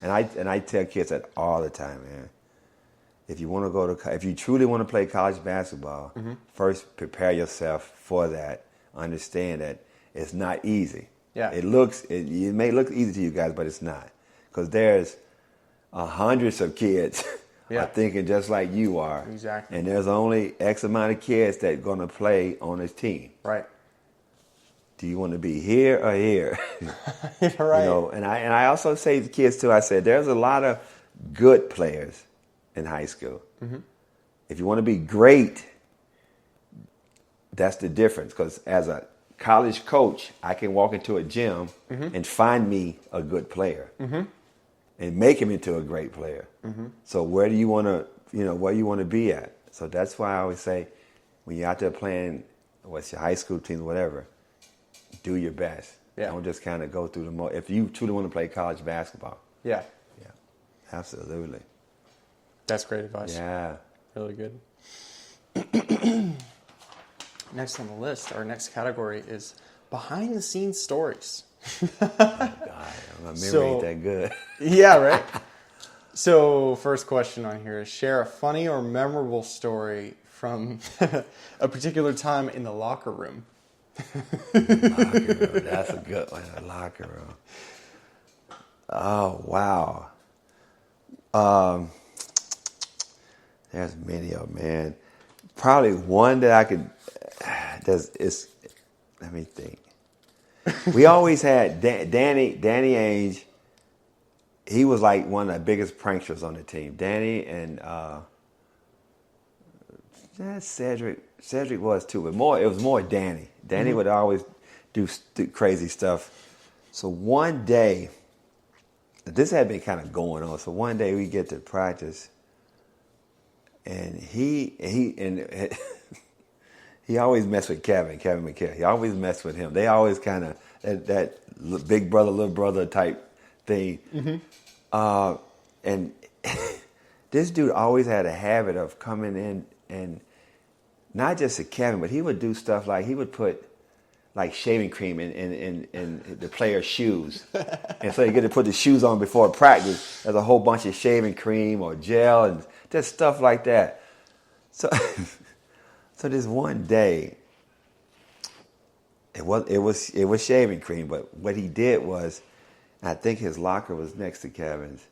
And I tell kids that all the time, man. If you truly want to play college basketball, first prepare yourself for that. Understand that it's not easy. Yeah. It may look easy to you guys, but it's not, because there's hundreds of kids are thinking just like you are. Exactly. And there's only X amount of kids that are going to play on this team. Right. Do you want to be here or here? Right. And I also say to kids too, I said, there's a lot of good players in high school. If you want to be great, that's the difference. Because as a college coach, I can walk into a gym and find me a good player and make him into a great player. So where do you want to be at? So that's why I always say, when you're out there playing, what's your high school team, whatever, do your best. Yeah. Don't just kind of go through if you truly want to play college basketball. Yeah. Yeah, absolutely. That's great advice. Yeah. Really good. Next on the list, our next category is behind the scenes stories. God, my memory ain't that good. Yeah, right? So, first question on here is, share a funny or memorable story from a particular time in the locker room. Locker room. That's a good one. The locker room. Oh, wow. There's many of them, man. Probably one that I could. Let me think. We always had Danny Ainge. He was like one of the biggest pranksters on the team. Danny and Cedric was too, but it was more Danny. Danny would always do crazy stuff. So one day, this had been kind of going on. So one day we get to practice, and he always messed with Kevin McHale. He always messed with him. They always kind of that big brother, little brother type thing. And this dude always had a habit of coming in and not just to Kevin, but he would do stuff like he would put like shaving cream in the players' shoes. And so you get to put the shoes on before practice. There's a whole bunch of shaving cream or gel and just stuff like that. So this one day, it was shaving cream, but what he did was, I think his locker was next to Kevin's.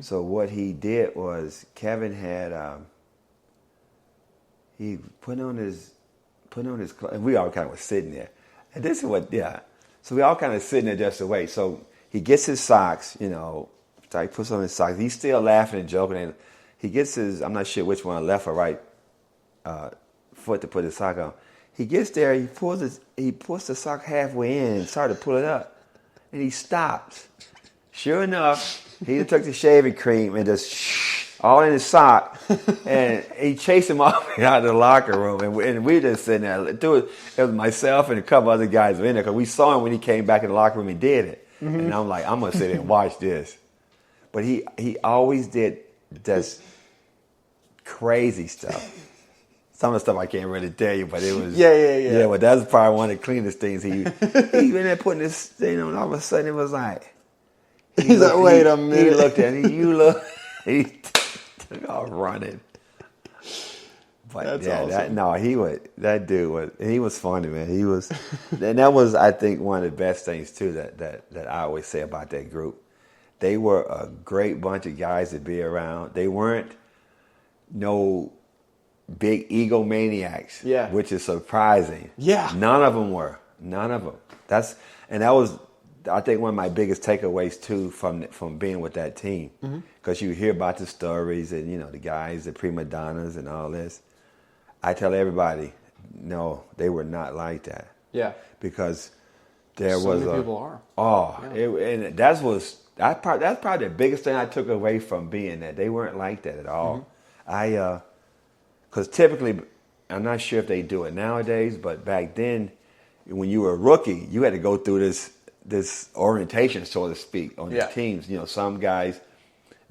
So what he did was, Kevin had he put on his clothes, and we all kind of was sitting there. And this is so we all kind of sitting there just to wait. So he gets his socks, so he puts on his socks. He's still laughing and joking, and he gets his, I'm not sure which one, left or right foot to put his sock on. He gets there, he puts the sock halfway in and started to pull it up. And he stops. Sure enough, he took the shaving cream and just all in his sock. And he chased him off out of the locker room. And we were just sitting there. It was myself and a couple other guys were in there, because we saw him when he came back in the locker room and did it. And I'm like, I'm going to sit there and watch this. But he always did this crazy stuff. Some of the stuff I can't really tell you, but it was... Yeah, but that was probably one of the cleanest things. He been there putting this thing on, all of a sudden it was like... He's like, wait a minute. He looked at me, he took off running. But that's awesome. He was funny, man. He was... And that was, I think, one of the best things, too, that I always say about that group. They were a great bunch of guys to be around. They weren't no... big egomaniacs, which is surprising. Yeah. None of them were. None of them. That was, I think, one of my biggest takeaways, too, from being with that team. Because you hear about the stories and, the guys, the prima donnas and all this. I tell everybody, no, they were not like that. Yeah. Because there so was many people are. And that's probably the biggest thing I took away from being there. They weren't like that at all. Because typically, I'm not sure if they do it nowadays, but back then, when you were a rookie, you had to go through this orientation, so to speak, on the teams. Some guys,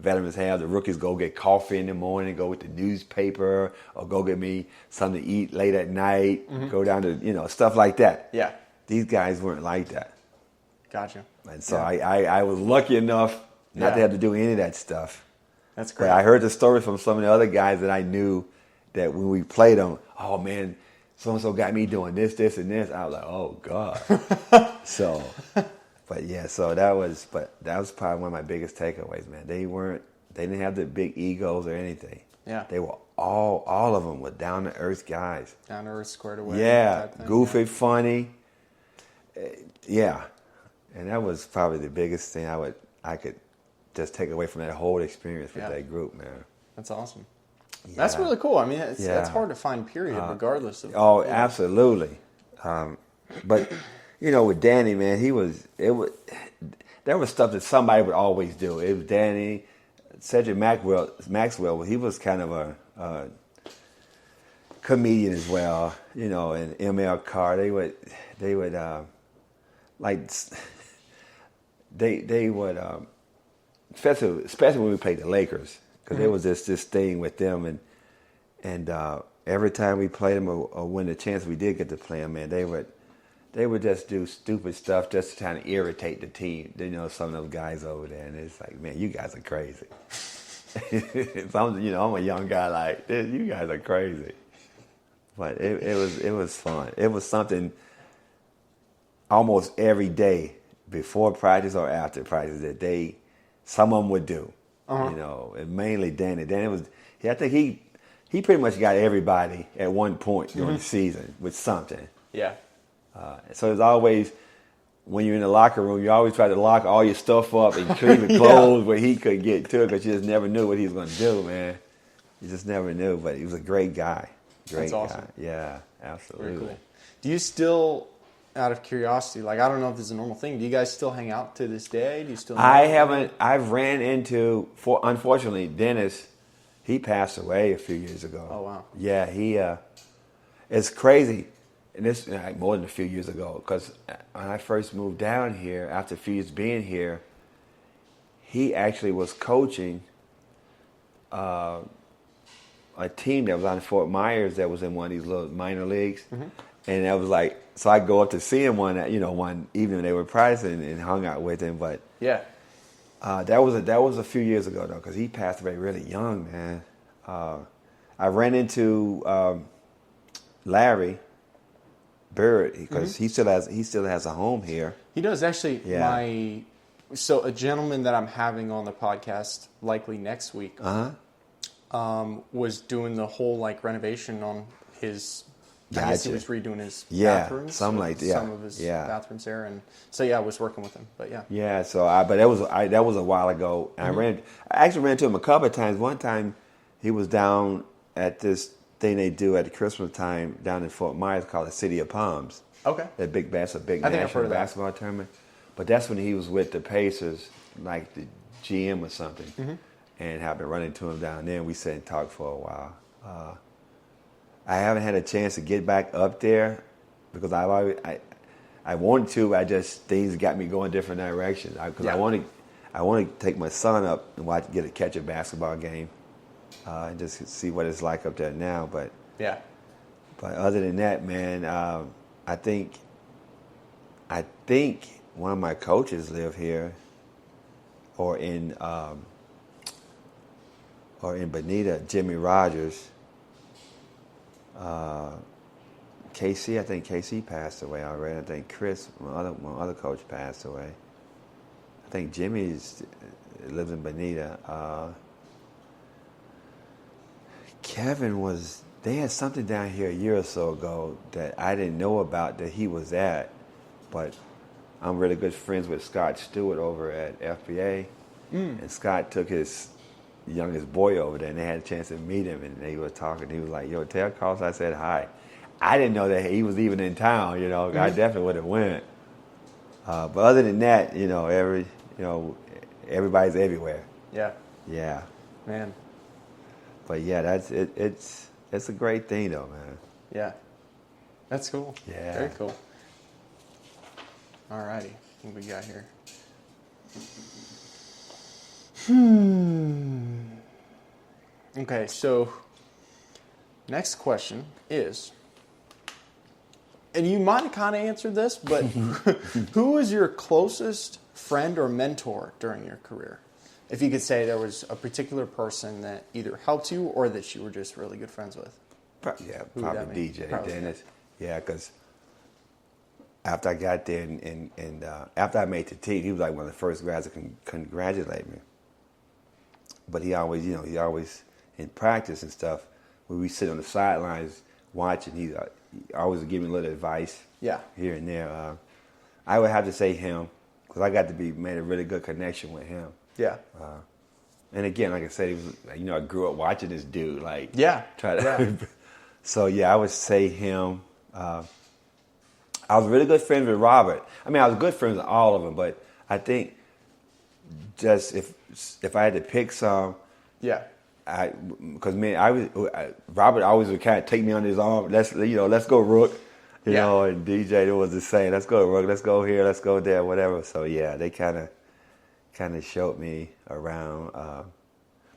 veterans have, the rookies go get coffee in the morning, go with the newspaper, or go get me something to eat late at night, go down to, stuff like that. Yeah. These guys weren't like that. Gotcha. And so I was lucky enough not to have to do any of that stuff. That's great. But I heard the stories from some of the other guys that I knew that when we played them, oh man, so-and-so got me doing this, this, and this. I was like, oh God. So, but yeah, that was probably one of my biggest takeaways, man. They didn't have the big egos or anything. Yeah. They were all of them were down to earth guys. Down to earth, squared away. Yeah, type thing. goofy, funny. Yeah, and that was probably the biggest thing I could just take away from that whole experience with that group, man. That's awesome. Yeah. That's really cool. I mean, that's hard to find, period, regardless of. Oh, absolutely. But with Danny, man, there was stuff that somebody would always do. It was Danny, Cedric Maxwell. He was kind of a comedian as well, and ML Carr. They would especially when we played the Lakers, because there was this thing with them, and every time we played them or when the chance we did get to play them, man, they would just do stupid stuff just to try to irritate the team. Some of those guys over there, and it's like, man, you guys are crazy. I'm a young guy like this. You guys are crazy. But it was fun. It was something almost every day, before practice or after practice, that some of them would do. And mainly Danny. I think he pretty much got everybody at one point during the season with something. Yeah. So it's always, when you're in the locker room, you always try to lock all your stuff up and clean the clothes where he couldn't get to it, because you just never knew what he was going to do, man. You just never knew. But he was a great guy. Great That's awesome. guy. Yeah, absolutely. Very cool. Do you still, out of curiosity, I don't know if this is a normal thing, do you guys still hang out to this day? Do you still? I haven't. I've ran into, unfortunately, Dennis. He passed away a few years ago. Oh wow. Yeah, it's crazy. And this more than a few years ago, because when I first moved down here, after a few years being here, he actually was coaching a team that was on Fort Myers that was in one of these little minor leagues. And that was like, so I go up to see him one evening they were practicing and hung out with him. But yeah, that was a few years ago though, because he passed away really young, man. I ran into Larry Bird, because he still has a home here. He does actually. Yeah. So a gentleman that I'm having on the podcast likely next week was doing the whole renovation on his. Gotcha. I guess he was redoing his bathrooms. Some of his bathrooms there, and so I was working with him. But yeah. Yeah, but that was a while ago. I actually ran into him a couple of times. One time, he was down at this thing they do at the Christmas time down in Fort Myers called the City of Palms. Okay. That big national basketball tournament. But that's when he was with the Pacers, like the GM or something, and have been running to him down there. And we sat and talked for a while. I haven't had a chance to get back up there because I wanted to. Things got me going different directions. Because I want to take my son up and catch a basketball game. And just see what it's like up there now, but other than that, man, I think one of my coaches live here, or in Bonita, Jimmy Rogers. KC, I think KC passed away already. I think Chris, my other coach, passed away. I think Jimmy lives in Bonita. Kevin they had something down here a year or so ago that I didn't know about that he was at, but I'm really good friends with Scott Stewart over at FBA, and Scott took his youngest boy over there, and they had a chance to meet him, and they were talking. He was like, "Yo, tell Carlos I said hi." I didn't know that he was even in town. I definitely would have went. But other than that, everybody's everywhere. Yeah. Yeah. Man. But yeah, that's it. It's a great thing, though, man. Yeah, that's cool. Yeah, very cool. Alrighty, what we got here? Okay, so next question is, and you might have kind of answered this, but who is your closest friend or mentor during your career? if you could say there was a particular person that either helped you or that you were just really good friends with. Yeah, Who would that probably be? DJ Probably, Dennis. Yeah, because after I got there and after I made the team, he was like one of the first guys to congratulate me. But he always, in practice and stuff, when we sit on the sidelines watching, he always would give me a little advice. Yeah. Here and there. I would have to say him because I got to made a really good connection with him. Yeah. And again, like I said, he was, I grew up watching this dude. Like, Yeah. Try to. Yeah. So yeah, I would say him. I was really good friends with Robert. I mean, I was good friends with all of them, but I think just if I had to pick some, Yeah. because Robert always would kind of take me under his arm. Let's go Rook, and DJ was the same. Let's go Rook. Let's go here. Let's go there. Whatever. So yeah, they kind of showed me around,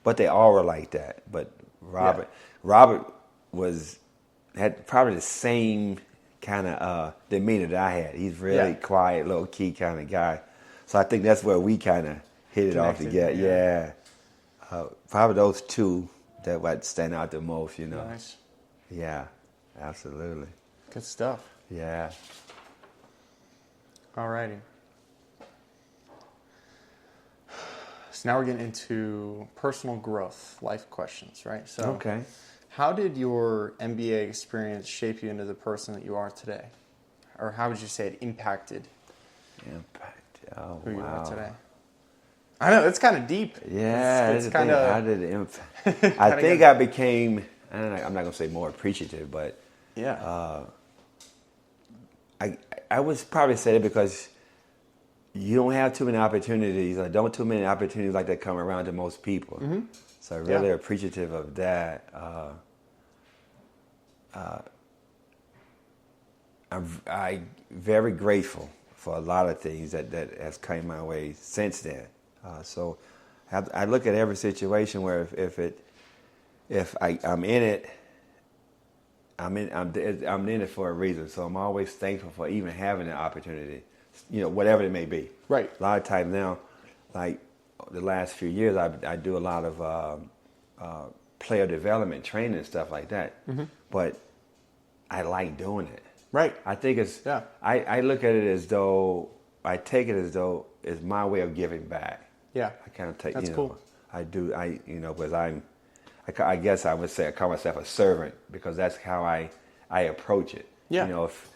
but they all were like that. But Robert had probably the same kind of demeanor that I had. He's really quiet, low key kind of guy. So I think that's where we kind of hit it off together. Yeah. Probably those two that would stand out the most, Nice. Yeah, absolutely. Good stuff. Yeah. Alrighty. So now we're getting into personal growth, life questions, right? So Okay. how did your NBA experience shape you into the person that you are today? Or how would you say it impacted who you are today? I know, it's kind of deep. Yeah, it's kind of... How did it impact? I think I became, I'm not going to say more appreciative, but I would probably say it because you don't have too many opportunities, or don't too many opportunities like that come around to most people. Mm-hmm. So really appreciative of that. I'm very grateful for a lot of things that has come my way since then. So I look at every situation where if I'm in it, I'm in it for a reason. So I'm always thankful for even having the opportunity, whatever it may be. Right. A lot of times now, like the last few years, I do a lot of player development training and stuff like that. Mm-hmm. But I like doing it. Right. I think it's. Yeah. I look at it as though I take it as though it's my way of giving back. Yeah. I kind of take. That's cool. I do. Because I guess I would say I call myself a servant because that's how I approach it. Yeah. If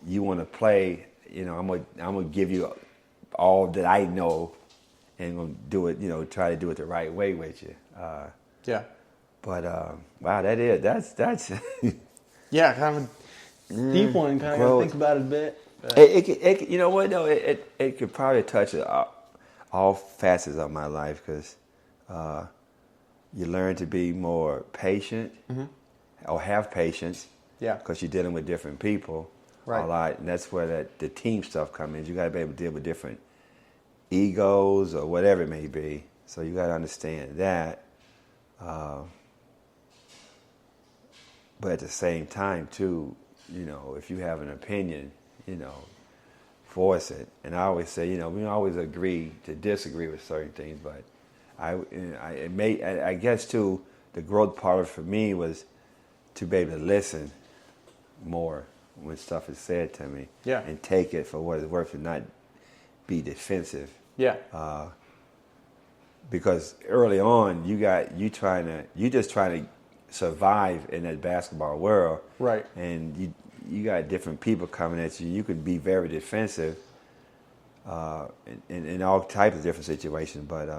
you want to play, I'm gonna give you all that I know, and gonna do it. Try to do it the right way with you. Yeah. But wow, that's. Yeah, kind of a deep one. Kind of got to think about it a bit. It you know what though? It could probably touch all facets of my life because you learn to be more patient or have patience. Yeah. Because you're dealing with different people a lot, and that's where the team stuff comes in. You got to be able to deal with different egos or whatever it may be. So you got to understand that. But at the same time, too, if you have an opinion, voice it. And I always say, we always agree to disagree with certain things. But I guess too, the growth part of it for me was to be able to listen more when stuff is said to me. Yeah. And take it for what it's worth and not be defensive. Yeah. Because early on, you just trying to survive in that basketball world, right? And you got different people coming at you. You can be very defensive in all types of different situations. But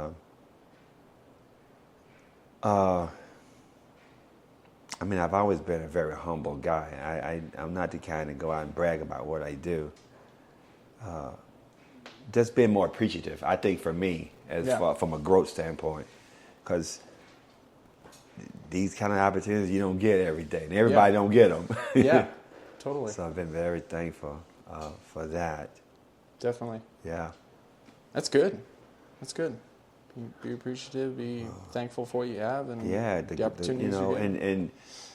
I mean, I've always been a very humble guy. I'm not the kind to go out and brag about what I do. Just being more appreciative, I think, for me, from a growth standpoint, because these kind of opportunities you don't get every day, and everybody don't get them. Yeah, totally. So I've been very thankful for that. Definitely. Yeah. That's good. That's good. Be appreciative. Be thankful for what you have, and the opportunities you get.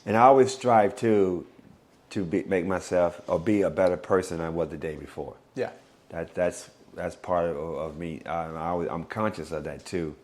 And I always strive to make myself or be a better person than I was the day before. Yeah. That's part of me. I'm conscious of that too.